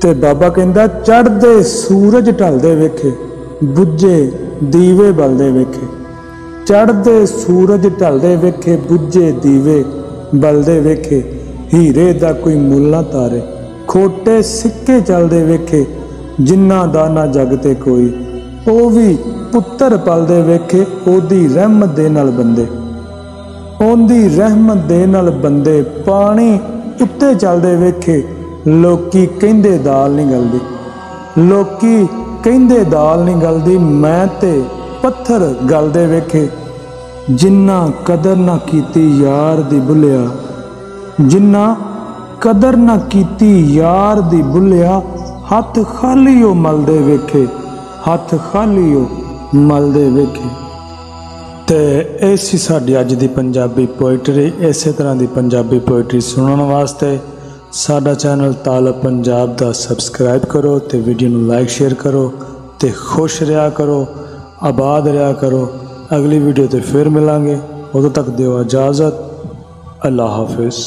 ते बाबा कहंदा चढ़दे सूरज ढलदे वेखे बुझे दीवे बलदे वेखे। चढ़दे सूरज ढलदे वेखे बुझे दीवे बलदे वेखे। हीरे दा कोई मुल ना तारे खोटे सिक्के चलदे वेखे। जिन्ना दा ना जग ते कोई ओ भी पुत्तर पलदे वेखे। ओदी रहमत दे नाल बंदे ओंदी रहमत दे नाल बंदे पानी उत्ते चलदे वेखे। लोकी कहंदे दाल नहीं गलदी लोकी कहंदे दाल नहीं गलदी मैं ते पत्थर गलदे वेखे। जिन्ना कदर ना कीती यार दी बुलिया जिन्ना कदर ना कीती यार दी बुलिया हथ खाली ओ मलदे वेखे हथ खाली ओ मलदे वेखे। ते ऐसी साडी अज दी पंजाबी पोइटरी। इस तरह की पंजाबी पोइटरी सुनने वास्ते साडा चैनल ताल पंजाब दा सबसक्राइब करो ते वीडियो नूं लाइक शेयर करो ते खुश रहा करो आबाद रहा करो। अगली वीडियो ते फिर मिलांगे, उदों तक दिओ इजाज़त। अल्लाह हाफिज़।